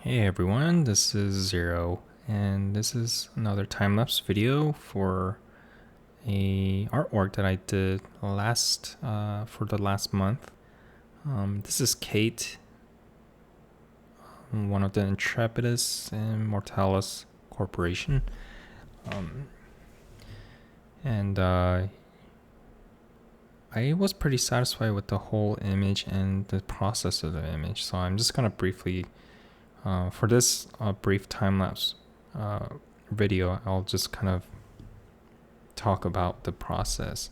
Hey everyone, this is Zero, and this is another time-lapse video for a artwork that I did for the last month. This is Kate, one of the Intrepidus and Mortalis Corporation, and I was pretty satisfied with the whole image and the process of the image. So I'm just gonna briefly. For this brief time-lapse video, I'll just kind of talk about the process.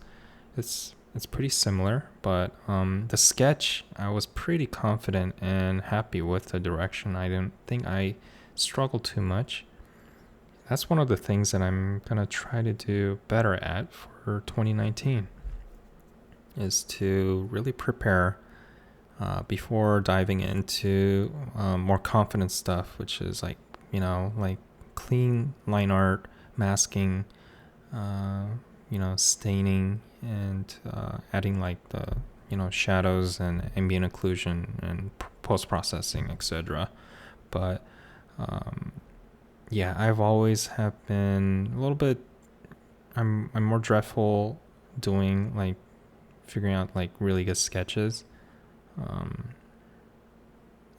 It's pretty similar, but the sketch, I was pretty confident and happy with the direction. I didn't think I struggled too much. That's one of the things that I'm gonna try to do better at for 2019, is to really prepare before diving into more confident stuff, which is like clean line art, masking, staining, and adding like the shadows and ambient occlusion and post processing, etc. But I've always have been a little bit. I'm more dreadful doing like figuring out like really good sketches.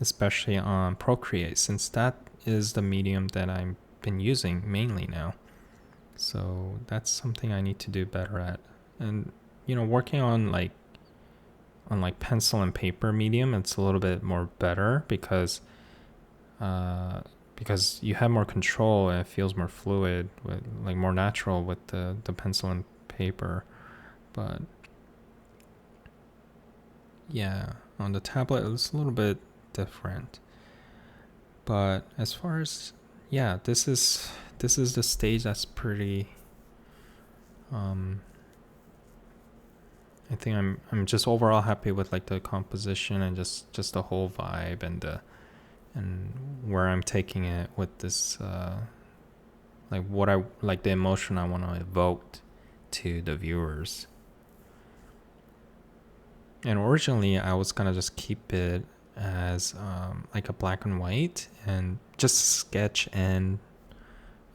Especially on Procreate, since that is the medium that I've been using mainly now. So that's something I need to do better at. And working on pencil and paper medium, it's a little bit more better because you have more control and it feels more fluid, with like more natural with the pencil and paper. But yeah, on the tablet it's a little bit different. But as far as this is the stage that's pretty I think I'm just overall happy with like the composition and just the whole vibe and where I'm taking it with this like what I like, the emotion I want to evoke to the viewers. And originally I was gonna just keep it as like a black and white and just sketch and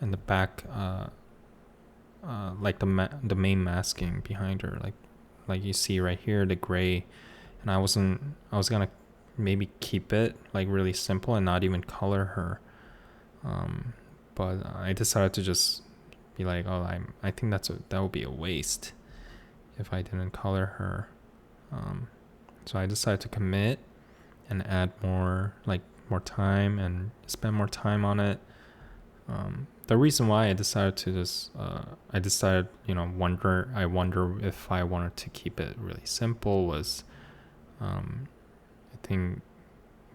in the back like the main masking behind her, like you see right here, the gray. And I was gonna maybe keep it like really simple and not even color her, but I decided to just be like, I think that would be a waste if I didn't color her. So I decided to commit and add more time and spend more time on it. The reason why I decided to just I wonder if I wanted to keep it really simple was I think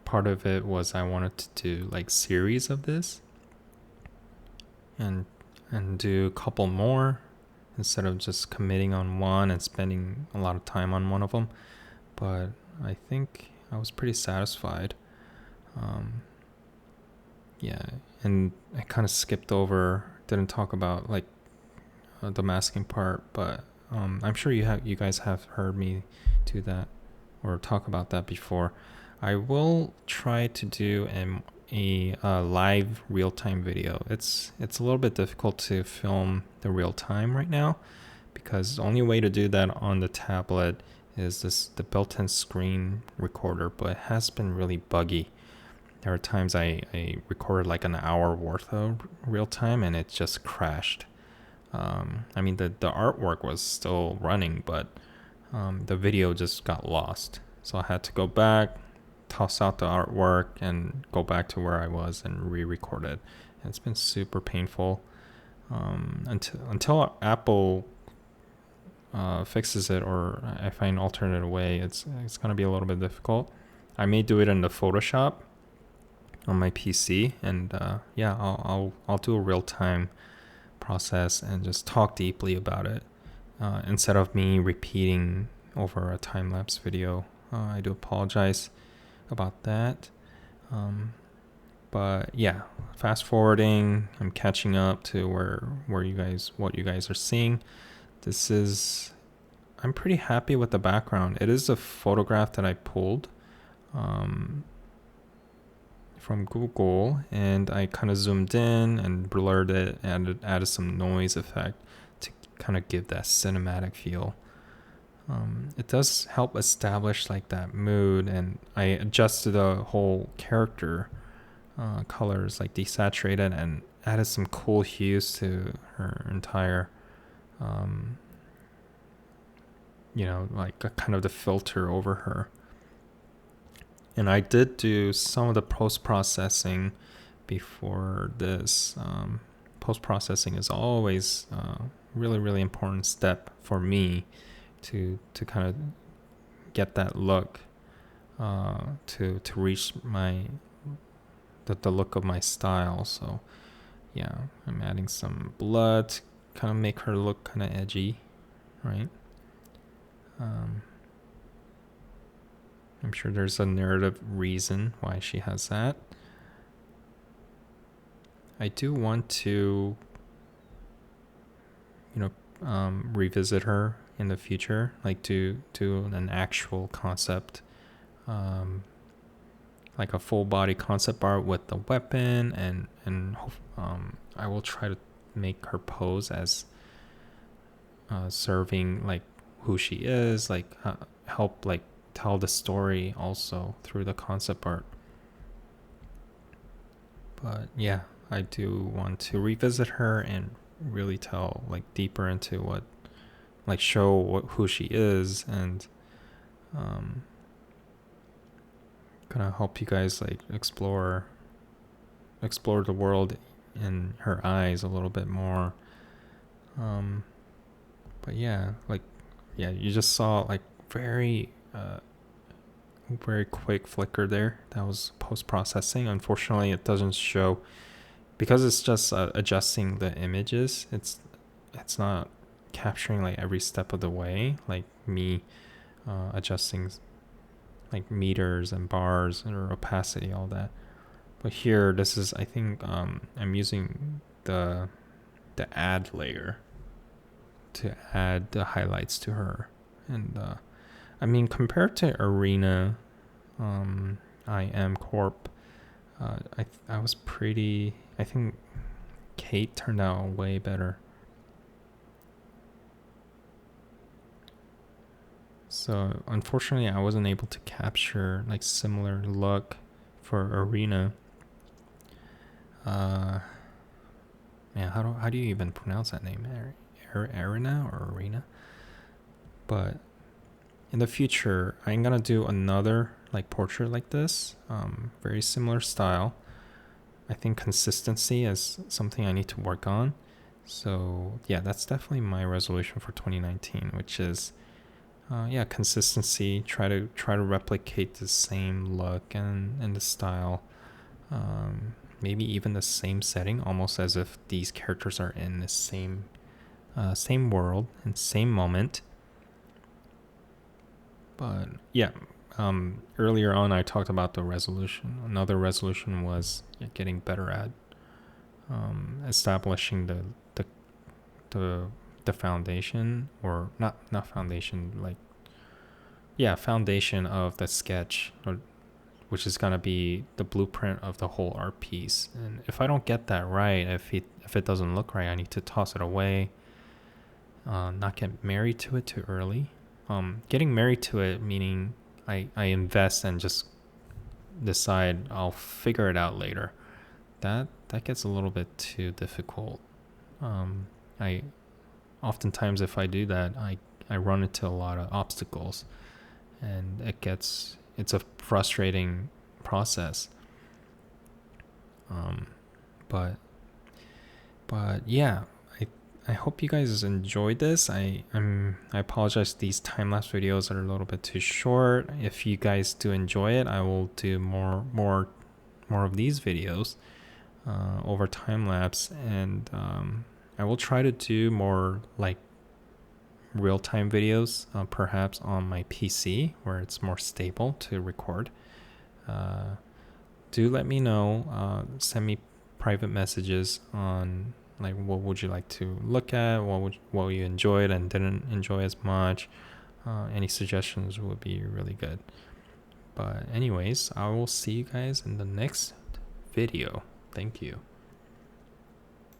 part of it was I wanted to do like series of this and do a couple more instead of just committing on one and spending a lot of time on one of them. But I think I was pretty satisfied. And I kind of skipped over, didn't talk about like the masking part, but I'm sure you guys have heard me do that or talk about that before. I will try to do a live real-time video. It's a little bit difficult to film the real time right now because the only way to do that on the tablet is the built-in screen recorder, but it has been really buggy. There are times I recorded like an hour worth of real time and it just crashed. I mean, the artwork was still running, but the video just got lost. So I had to go back, toss out the artwork, and go back to where I was and re-record it. And it's been super painful until Apple fixes it or I find alternate way. It's gonna be a little bit difficult. I may do it in the Photoshop on my PC, and I'll do a real-time process and just talk deeply about it instead of me repeating over a time-lapse video. I do apologize about that, but yeah, fast forwarding, I'm catching up to what you guys are seeing. I'm pretty happy with the background. It is a photograph that I pulled from Google, and I kind of zoomed in and blurred it and added some noise effect to kind of give that cinematic feel. It does help establish like that mood, and I adjusted the whole character colors, like desaturated, and added some cool hues to her entire like a kind of the filter over her. And I did do some of the post-processing before this. Post-processing is always a really, really important step for me to kind of get that look, to reach the look of my style. So yeah, I'm adding some blood to kind of make her look kind of edgy, right? I'm sure there's a narrative reason why she has that. I do want to, revisit her in the future, like do an actual concept, like a full body concept art with the weapon, and I will try to make her pose as serving like who she is, like help like tell the story also through the concept art. But yeah, I do want to revisit her and really tell like deeper into what, like show who she is, and gonna help you guys like explore the world in her eyes a little bit more. But yeah, you just saw like very quick flicker there. That was post-processing. Unfortunately, it doesn't show because it's just adjusting the images. It's not capturing like every step of the way, like me adjusting like meters and bars or opacity, all that. But here, this is, I think I'm using the add layer to add the highlights to her. And I mean, compared to Arena, I Am Corp, I was pretty, I think Kate turned out way better. So unfortunately, I wasn't able to capture like similar look for Arena. Man, how do you even pronounce that name? Arena or Arena? But in the future, I'm gonna do another like portrait like this, very similar style. I think consistency is something I need to work on. So yeah, that's definitely my resolution for 2019, which is consistency. Try to replicate the same look and the style. Maybe even the same setting, almost as if these characters are in the same world and same moment. But yeah, earlier on I talked about the resolution. Another resolution was getting better at establishing the foundation, or not foundation, like foundation of the sketch, which is gonna be the blueprint of the whole art piece. And if I don't get that right, if it doesn't look right, I need to toss it away. Not get married to it too early. Getting married to it meaning I invest and just decide I'll figure it out later. That gets a little bit too difficult. I oftentimes, if I do that, I run into a lot of obstacles, and it's a frustrating process. But yeah, I hope you guys enjoyed this. I apologize, these time-lapse videos are a little bit too short. If you guys do enjoy it, I will do more of these videos over time-lapse, and I will try to do more like real-time videos, perhaps on my PC where it's more stable to record. Do let me know. Send me private messages on like what would you like to look at, what you enjoyed and didn't enjoy as much. Any suggestions would be really good. But anyways, I will see you guys in the next video. Thank you.